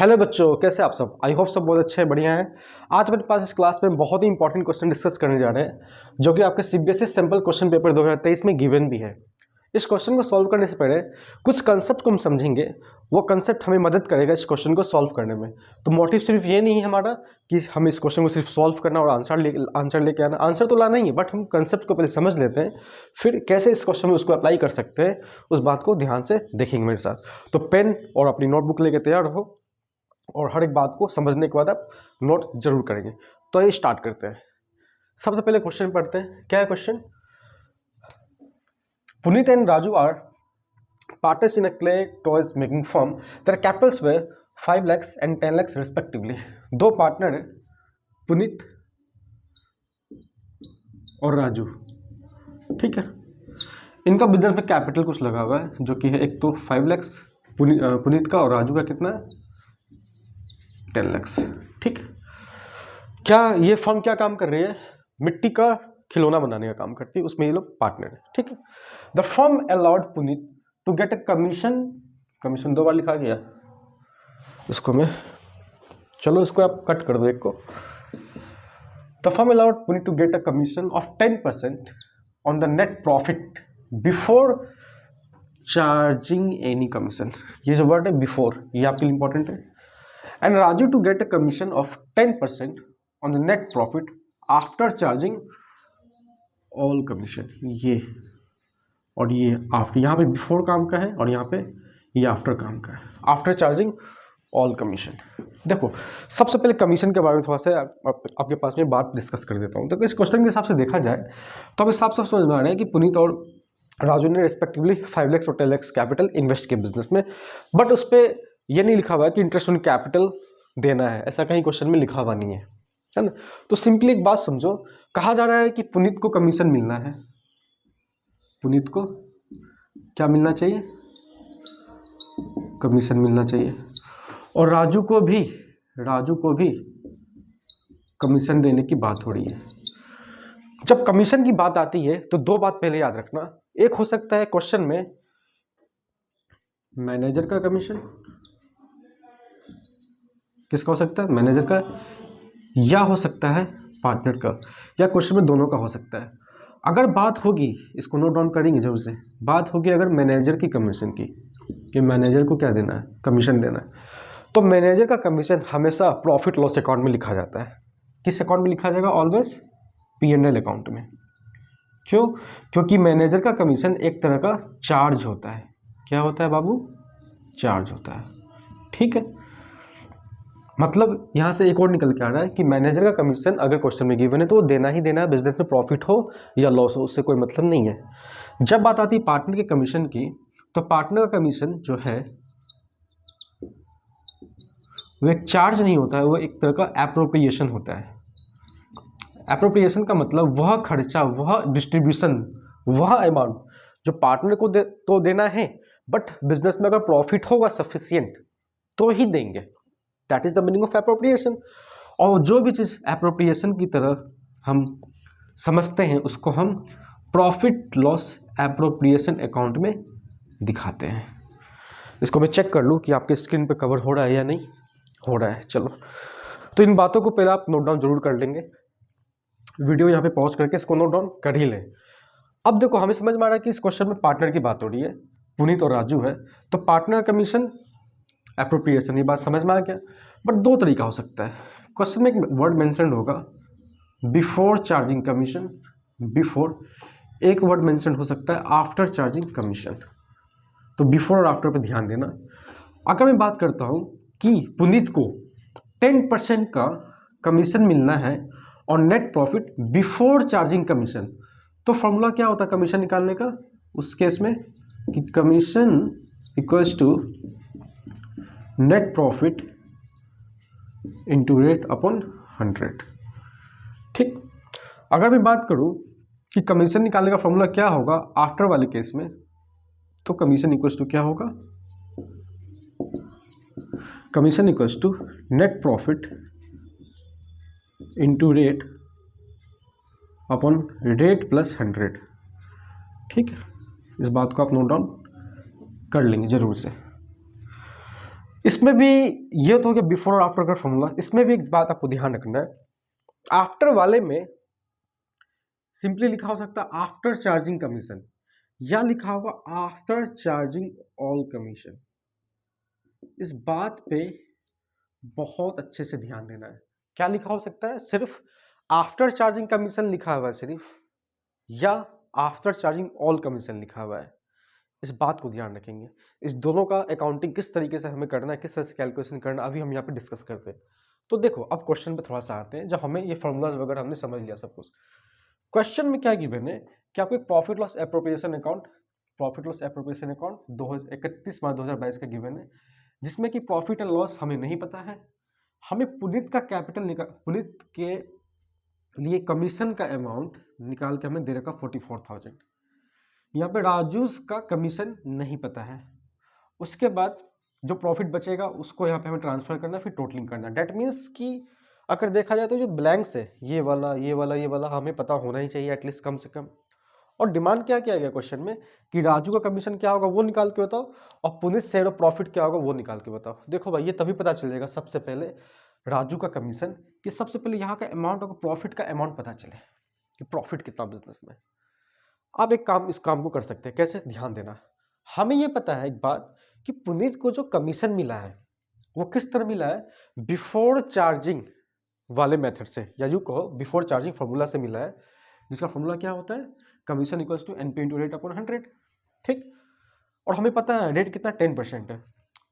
Hello बच्चों, कैसे आप सब। आई होप सब बहुत अच्छे हैं, बढ़िया हैं। आज मेरे पास इस क्लास में बहुत ही इंपॉर्टेंट क्वेश्चन डिस्कस करने जा रहे हैं जो कि आपके सीबीएसई सिंपल क्वेश्चन पेपर 2023 में गिवन भी है। इस क्वेश्चन को सॉल्व करने से पहले कुछ कंसेप्ट को हम समझेंगे, वो कंसेप्ट हमें मदद करेगा इस क्वेश्चन को सॉल्व करने में। तो मोटिव सिर्फ ये नहीं है हमारा कि हम इस क्वेश्चन को सिर्फ सॉल्व करना और आंसर लेके आना। आंसर तो लाना ही है, बट हम कंसेप्ट को पहले समझ लेते हैं, फिर कैसे इस क्वेश्चन में उसको अप्लाई कर सकते हैं उस बात को ध्यान से देखेंगे मेरे साथ। तो पेन और अपनी नोटबुक लेके तैयार रहो और हर एक बात को समझने के बाद आप नोट जरूर करेंगे। तो ये स्टार्ट करते हैं। सबसे पहले क्वेश्चन पढ़ते हैं। क्या है question? Puneet and Raju are partners in a clay toys making firm. Their capitals were 5 lakhs and 10 lakhs respectively. दो पार्टनर है, पुनीत और राजू, ठीक है। इनका बिजनेस में कैपिटल कुछ लगा हुआ है जो कि है एक तो 5 lakhs पुनीत का, और राजू का कितना है 10 lakhs, ठीक है। क्या ये फर्म क्या काम कर रही है? मिट्टी का खिलौना बनाने का काम करती है, उसमें ये लोग पार्टनर है, ठीक है। The firm allowed Puneet to get a commission 2 बार लिखा गया इसको मैं, चलो इसको आप कट कर दो एक को। The firm allowed Puneet to get a commission of 10% on the net profit before charging any commission. ये जो वर्ड है बिफोर, ये आपके लिए इंपॉर्टेंट है। And Raju to get a commission of 10% on the net profit after charging all commission. ये और ये आफ्टर, यहाँ पे बिफोर काम का है और यहाँ पे ये आफ्टर काम का है, आफ्टर चार्जिंग ऑल कमीशन। देखो, सबसे पहले कमीशन के बारे में थोड़ा सा आपके पास में बात डिस्कस कर देता हूँ। देखो, इस क्वेश्चन के हिसाब से देखा जाए तो अब हिसाब से समझ में आ रहा है कि पुनीत और राजू ने रिस्पेक्टिवली 5 lakhs और 10 lakhs कैपिटल इन्वेस्ट किया बिजनेस में, बट उस पर यह नहीं लिखा हुआ है कि इंटरेस्ट ऑन कैपिटल देना है, ऐसा कहीं क्वेश्चन में लिखा हुआ नहीं है ना। तो सिंपली एक बात समझो, कहा जा रहा है कि पुनीत को कमीशन मिलना है। पुनीत को क्या मिलना चाहिए? कमीशन मिलना चाहिए। और राजू को भी कमीशन देने की बात हो रही है। जब कमीशन की बात आती है तो दो बात पहले याद रखना। एक हो सकता है क्वेश्चन में मैनेजर का कमीशन, किसका हो सकता है? मैनेजर का, या हो सकता है पार्टनर का, या क्वेश्चन में दोनों का हो सकता है। अगर बात होगी, इसको नोट डाउन करेंगे जरूर से, बात होगी अगर मैनेजर की कमीशन की, कि मैनेजर को क्या देना है? कमीशन देना है। तो मैनेजर का कमीशन हमेशा प्रॉफिट लॉस अकाउंट में लिखा जाता है। किस अकाउंट में लिखा जाएगा? ऑलवेज P&L अकाउंट में। क्यों? क्योंकि मैनेजर का कमीशन एक तरह का चार्ज होता है। क्या होता है बाबू? चार्ज होता है, ठीक है। मतलब यहां से एक और निकल के आ रहा है कि मैनेजर का कमीशन अगर क्वेश्चन में गिवन है तो वो देना ही देना है, बिजनेस में प्रॉफिट हो या लॉस हो, उससे कोई मतलब नहीं है। जब बात आती है पार्टनर के कमीशन की, तो पार्टनर का कमीशन जो है वो एक चार्ज नहीं होता है, वो एक तरह का एप्रोप्रिएशन होता है। एप्रोप्रिएशन का मतलब वह खर्चा, वह डिस्ट्रीब्यूशन, वह अमाउंट जो पार्टनर को तो देना है, बट बिजनेस में अगर प्रॉफिट होगा सफिशियंट तो ही देंगे। That is the meaning of appropriation. और जो भी चीज एप्रोप्रिएशन की तरह हम समझते हैं उसको हम प्रॉफिट लॉस एप्रोप्रिएशन अकाउंट में दिखाते हैं। इसको मैं चेक कर लूँ कि आपके स्क्रीन पे कवर हो रहा है या नहीं हो रहा है। चलो, तो इन बातों को पहले आप नोट डाउन जरूर कर लेंगे। वीडियो यहाँ पे पॉज करके इसको नोट डाउन कर ही लें। अब देखो, हमें समझ में आ रहा है कि इस क्वेश्चन में पार्टनर की बात हो रही है, पुनीत और राजू है, तो पार्टनर कमीशन एप्रोप्रिएशन, ये बात समझ में आ गया। बट दो तरीका हो सकता है। क्वेश्चन में एक वर्ड मेंशन होगा बिफोर चार्जिंग कमीशन, बिफोर, एक वर्ड मेंशन हो सकता है आफ्टर चार्जिंग कमीशन। तो बिफोर और आफ्टर पे ध्यान देना। अगर मैं बात करता हूं कि पुनीत को 10% का कमीशन मिलना है और net profit before charging commission, तो फॉर्मूला क्या होता है कमीशन निकालने का उस केस में? कि commission equals to net profit into rate upon 100, ठीक। अगर मैं बात करूं कि कमीशन निकालने का फॉर्मूला क्या होगा आफ्टर वाले केस में, तो कमीशन इक्वल्स टू क्या होगा? Commission equals to net profit into rate upon rate plus 100, ठीक है। इस बात को आप नोट डाउन कर लेंगे जरूर से। इसमें भी ये तो हो गया बिफोर और आफ्टर का फॉर्मूला। इसमें भी एक बात आपको ध्यान रखना है, आफ्टर वाले में सिंपली लिखा हो सकता है आफ्टर चार्जिंग कमीशन, या लिखा होगा आफ्टर चार्जिंग ऑल कमीशन। इस बात पे बहुत अच्छे से ध्यान देना है। क्या लिखा हो सकता है, सिर्फ आफ्टर चार्जिंग कमीशन लिखा हुआ है सिर्फ, या आफ्टर चार्जिंग ऑल कमीशन लिखा हुआ है। इस बात को ध्यान रखेंगे। इस दोनों का अकाउंटिंग किस तरीके से हमें करना है, किस तरह से कैलकुलेशन करना है, अभी हम यहाँ पे डिस्कस करते हैं। तो देखो अब क्वेश्चन पे थोड़ा सा आते हैं। जब हमें ये फॉर्मूलाज वगैरह हमने समझ लिया सब कुछ, क्वेश्चन में क्या गिवन है कि आपको एक profit loss appropriation account, profit loss appropriation account 31/मार्च 2022 का गिवन है, जिसमें कि प्रॉफिट एंड लॉस हमें नहीं पता है। हमें पुनीत का कैपिटल निकाल, पुनीत के लिए कमीशन का अमाउंट निकाल के हमें दे रखा 44,000। यहाँ पे राजूस का कमीशन नहीं पता है। उसके बाद जो प्रॉफिट बचेगा उसको यहाँ पे हमें ट्रांसफर करना, फिर टोटलिंग करना। डेट मीन्स कि अगर देखा जाए तो जो ब्लैंक्स है ये वाला ये वाला ये वाला हमें पता होना ही चाहिए एटलीस्ट कम से कम। और डिमांड क्या किया गया क्वेश्चन में कि राजू का कमीशन क्या होगा वो निकाल के बताओ, और पुनीत शेयर ऑफ प्रॉफिट क्या होगा वो निकाल के बताओ। देखो भाई ये तभी पता चलेगा सबसे पहले राजू का कमीशन, कि सबसे पहले यहाँ का अमाउंट और प्रॉफिट का अमाउंट पता चले कि प्रॉफिट कितना बिजनेस में। आप एक काम, इस काम को कर सकते हैं कैसे, ध्यान देना। हमें ये पता है एक बात कि पुनीत को जो कमीशन मिला है वो किस तरह मिला है, बिफोर चार्जिंग वाले मेथड से, या यूं कहो बिफोर चार्जिंग फॉर्मूला से मिला है, जिसका फॉर्मूला क्या होता है, commission equals to NP into rate upon 100। ठीक, और हमें पता है रेट कितना 10% है।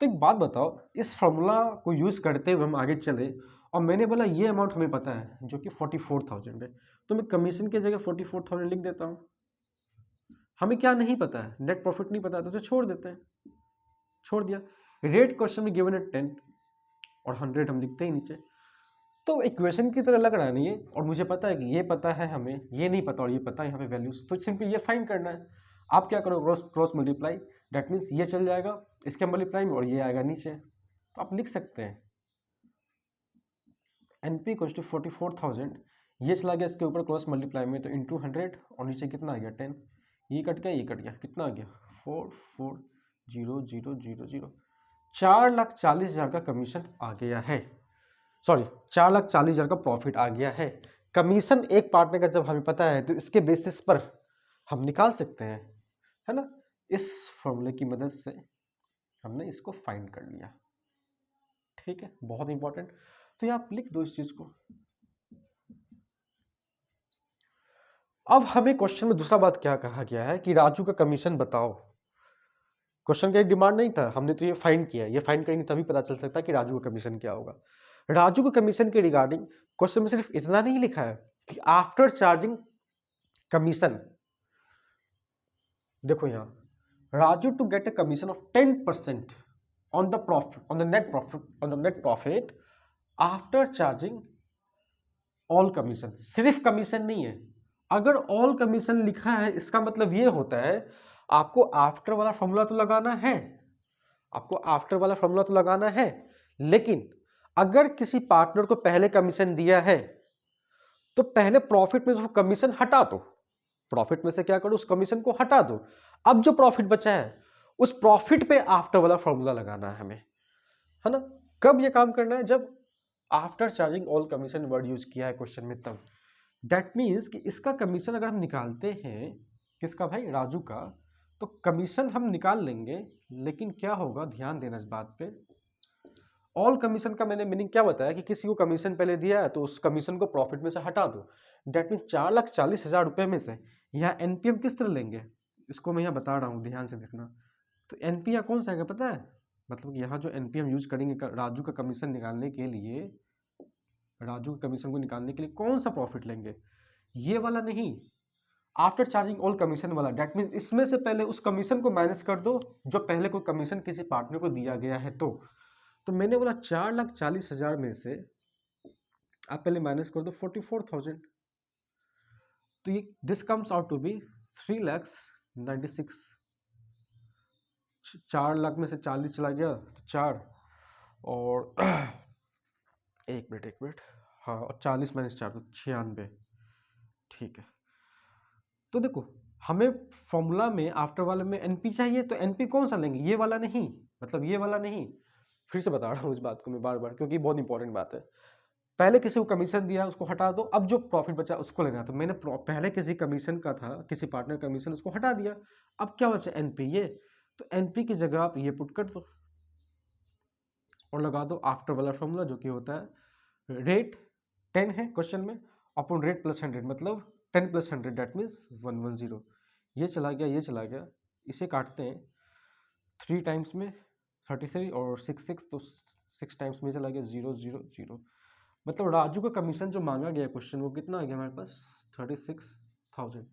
तो एक बात बताओ, इस फॉर्मूला को यूज करते हुए हम आगे चले और मैंने बोला ये अमाउंट हमें पता है जो कि 44,000 है, तो मैं कमीशन की जगह 44,000 लिख देता हूँ। हमें क्या नहीं पता है, नेट प्रॉफिट नहीं पता है, तो छोड़ देते हैं, छोड़ दिया। रेट क्वेश्चन में गिवन है 10 और 100 हम लिखते ही नीचे। तो इक्वेशन की तरह लग रहा है नहीं ये, और मुझे पता है कि ये पता है हमें, ये नहीं पता और ये पता है यहाँ पे वैल्यूज, तो सिंपली ये फाइंड करना है। आप क्या करो, cross cross multiply, that means ये चल जाएगा इसके मल्टीप्लाई में और ये आएगा नीचे। तो आप लिख सकते हैं एनपी इक्वल्स टू 44,000, ये चला गया इसके ऊपर क्रॉस मल्टीप्लाई में तो इंटू 100, और नीचे कितना आ गया 10, ये कट गया ये कट गया, कितना आ गया 44,000, 4,40,000 का कमीशन आ गया है। सॉरी 4,40,000 का प्रॉफिट आ गया है। कमीशन एक पार्टनर का जब हमें पता है तो इसके बेसिस पर हम निकाल सकते हैं, है ना। इस फॉर्मूले की मदद से हमने इसको फाइंड कर लिया। ठीक है, बहुत इंपॉर्टेंट। तो ये आप लिख दो इस चीज को। अब हमें क्वेश्चन में दूसरा बात क्या कहा गया है कि राजू का कमीशन बताओ। क्वेश्चन का एक डिमांड नहीं था, हमने तो ये फाइंड किया, ये फाइंड करेंगे तभी पता चल सकता है कि राजू का कमीशन क्या होगा। राजू के कमीशन के रिगार्डिंग क्वेश्चन में सिर्फ इतना नहीं लिखा है कि आफ्टर चार्जिंग कमीशन, देखो यहां Raju to get a commission of 10% on the profit, on the net profit, on the net profit after charging all commission. सिर्फ कमीशन नहीं है, अगर ऑल कमीशन लिखा है इसका मतलब ये होता है आपको आफ्टर वाला फॉर्मूला तो लगाना है, आपको आफ्टर वाला फॉर्मूला तो लगाना है, लेकिन अगर किसी पार्टनर को पहले कमीशन दिया है तो पहले प्रॉफिट में जो कमीशन हटा दो, प्रॉफिट में से क्या करो, उस कमीशन को हटा दो। अब जो प्रॉफिट बचा है उस प्रॉफिट पे आफ्टर वाला फॉर्मूला लगाना है हमें, है ना। कब ये काम करना है, जब after charging all commission word use किया है क्वेश्चन में तब। दैट मीन्स कि इसका कमीशन अगर हम निकालते हैं, किसका भाई, राजू का, तो कमीशन हम निकाल लेंगे, लेकिन क्या होगा, ध्यान देना इस बात पे। ऑल कमीशन का मैंने मीनिंग क्या बताया कि किसी को कमीशन पहले दिया है तो उस कमीशन को प्रॉफिट में से हटा दो। डेट मीन 4,40,000 रुपए में से यहाँ एनपीएम किस तरह लेंगे, इसको मैं यहाँ बता रहा हूँ, ध्यान से देखना। तो एनपीएम कौन सा है पता है, मतलब यहाँ जो एनपीएम यूज करेंगे राजू का कमीशन निकालने के लिए, राजू के कमीशन को निकालने के लिए कौन सा प्रॉफिट लेंगे, ये वाला नहीं, आफ्टर चार्जिंग ऑल कमीशन वाला। डेट मीन इसमें से पहले उस कमीशन को माइनस कर दो जो पहले कोई कमीशन किसी पार्टनर को दिया गया है। तो मैंने बोला 4,40,000 में से आप पहले माइनस कर दो 44,000, तो ये this comes out to be 3,96,000। 4 lakh में से 40 चला गया तो 4 और एक मिनट, हाँ, और 40 माइनस 4 तो 96। ठीक है, तो देखो हमें फॉर्मूला में आफ्टर वाले में एनपी चाहिए, तो एनपी कौन सा लेंगे, ये वाला नहीं, मतलब ये वाला नहीं, फिर से बता रहा हूँ इस बात को मैं बार बार, क्योंकि बहुत इंपॉर्टेंट बात है। पहले किसी को कमीशन दिया उसको हटा दो, अब जो प्रॉफिट बचा उसको लेना। तो मैंने पहले किसी कमीशन का था, किसी पार्टनर कमीशन, उसको हटा दिया, अब क्या बचा एनपी ये, तो एनपी की जगह आप ये पुट कर दो और लगा दो आफ्टर वाला फॉर्मूला जो कि होता है रेट 10 है क्वेश्चन में अपॉन रेट प्लस 100, मतलब 10 प्लस 100 दैट मीन्स 110। ये चला गया, ये चला गया, इसे काटते हैं 3 टाइम्स में 33 और 6 तो 6 टाइम्स में चला गया 0 0 0। मतलब राजू का कमीशन जो मांगा गया क्वेश्चन वो कितना आ गया हमारे पास 36,000।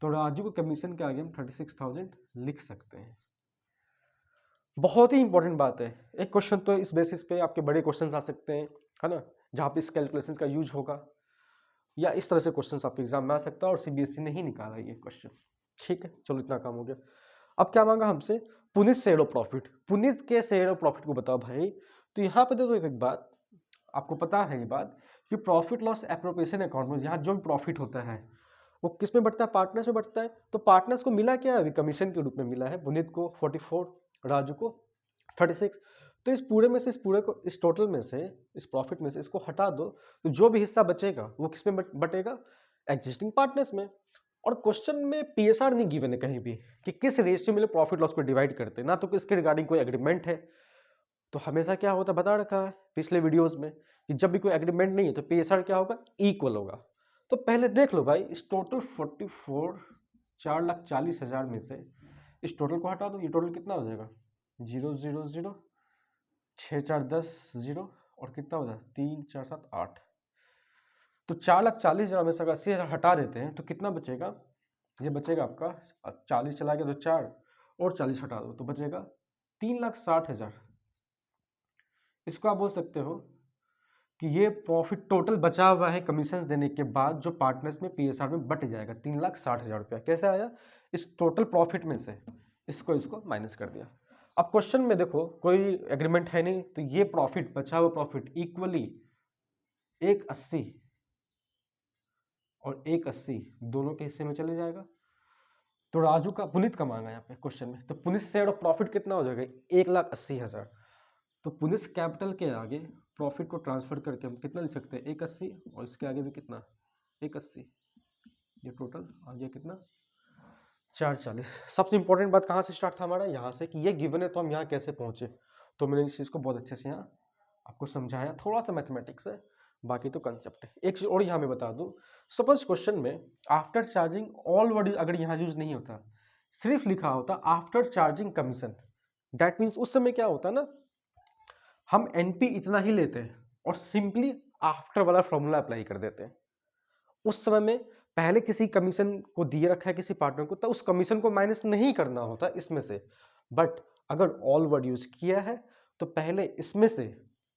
तो राजू को कमीशन क्या आ गया हम 36,000 लिख सकते हैं। बहुत ही इंपॉर्टेंट बात है। एक क्वेश्चन तो इस बेसिस पे आपके बड़े क्वेश्चन आ सकते हैं, है ना, जहाँ पे इस कैलकुलेशन का यूज होगा, या इस तरह से क्वेश्चन आपके एग्जाम में आ सकता है और सीबीएसई ने ही निकाला ये क्वेश्चन। ठीक है, चलो इतना काम हो गया। अब क्या मांगा हमसे, Puneet share of profit, Puneet के शेयर ऑफ प्रॉफिट को बताओ भाई। तो यहाँ पे देखो एक बात आपको पता है, ये बात कि प्रॉफिट लॉस एप्रोप्रिएशन अकाउंट में यहाँ जो भी प्रॉफिट होता है वो किस में बढ़ता है, पार्टनर्स में बढ़ता है। तो पार्टनर्स को मिला क्या, अभी कमीशन के रूप में मिला है, पुनीत को 44, राजू को 36। तो इस पूरे में से, इस पूरे को, इस टोटल में से, इस प्रॉफिट में से इसको हटा दो, तो जो भी हिस्सा बचेगा वो किस में बटेगा, एग्जिस्टिंग पार्टनर्स में। और क्वेश्चन में पीएसआर नहीं गिवन है कहीं भी कि किस रेशियो में प्रॉफिट लॉस को डिवाइड करते हैं, ना तो इसके रिगार्डिंग कोई एग्रीमेंट है। तो हमेशा क्या होता है बता रखा है पिछले वीडियोस में कि जब भी कोई एग्रीमेंट नहीं है तो पीएसआर क्या होगा, इक्वल होगा। तो पहले देख लो भाई, इस टोटल 44 4,40,000 में से इस टोटल को हटा दो, ये टोटल कितना हो जाएगा 0 0 0 6 4 10 0 और कितना हो जाएगा 3 4 7 8। तो 4,40,000 में से अगर 80,000 हटा देते हैं तो कितना बचेगा, ये बचेगा आपका 40 चला गया तो 4 और 40 हटा दो तो बचेगा 3,60,000। इसको आप बोल सकते हो कि ये प्रॉफिट टोटल बचा हुआ है कमीशन देने के बाद जो पार्टनर्स में पीएसआर में बट जाएगा 3,60,000 रुपया। कैसे आया, इस टोटल प्रॉफिट में से इसको माइनस कर दिया। अब क्वेश्चन में देखो कोई एग्रीमेंट है नहीं, तो ये प्रॉफिट बचा हुआ प्रॉफिट इक्वली 180 और 180 दोनों के हिस्से में चले जाएगा। तो राजू का, पुनीत का मांगा यहाँ पे क्वेश्चन में, तो पुनीत शेयर ऑफ प्रॉफिट कितना हो जाएगा 1,80,000। तो पुनीत कैपिटल के आगे प्रॉफिट को ट्रांसफर करके हम कितना लिख सकते हैं 180 और इसके आगे भी कितना 180, ये टोटल आ गया कितना 440। सबसे इंपॉर्टेंट बात कहाँ से स्टार्ट था हमारा, यहाँ से, कि ये गिवन है तो हम यहाँ कैसे पहुंचे। तो मैंने इस चीज़ को बहुत अच्छे से यहाँ आपको समझाया, थोड़ा सा मैथमेटिक्स है, बाकी तो कंसेप्ट है। एक चीज और यहाँ मैं बता दूं, सपोज क्वेश्चन में आफ्टर चार्जिंग ऑल वर्ड अगर यहाँ यूज नहीं होता, सिर्फ लिखा होता after charging commission, that means उस समय क्या होता ना, हम एनपी इतना ही लेते हैं और सिंपली आफ्टर वाला फॉर्मूला अप्लाई कर देते हैं। उस समय में पहले किसी कमीशन को दिए रखा है किसी पार्टनर को, तो उस कमीशन को माइनस नहीं करना होता इसमें से। बट अगर ऑल वर्ड यूज किया है तो पहले इसमें से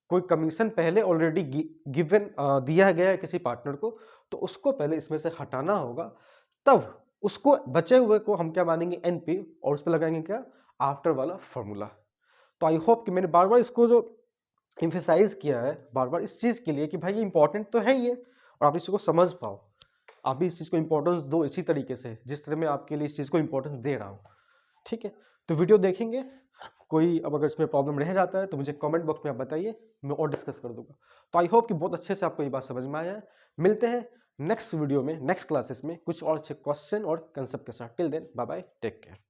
कोई कमीशन पहले ऑलरेडी गिवन दिया गया है किसी पार्टनर को, तो उसको पहले इसमें से हटाना होगा, तब उसको बचे हुए को हम क्या मानेंगे एनपी और उस पर लगाएंगे क्या आफ्टर वाला फॉर्मूला। तो आई होप कि मैंने बार बार इसको जो एम्फेसाइज किया है बार बार इस चीज के लिए कि भाई ये इंपॉर्टेंट तो है ही है और आप इसको समझ पाओ, आप भी इस चीज को इंपॉर्टेंस दो इसी तरीके से जिस तरह मैं आपके लिए इस चीज को इंपॉर्टेंस दे रहा हूँ। ठीक है, तो वीडियो देखेंगे, कोई अब अगर इसमें प्रॉब्लम रह जाता है तो मुझे कमेंट बॉक्स में आप बताइए, मैं और डिस्कस कर दूंगा। तो आई होप कि बहुत अच्छे से आपको ये बात समझ में आया है। मिलते हैं नेक्स्ट वीडियो में, नेक्स्ट क्लासेस में कुछ और अच्छे क्वेश्चन और कंसेप्ट के साथ। Till then bye bye, take care.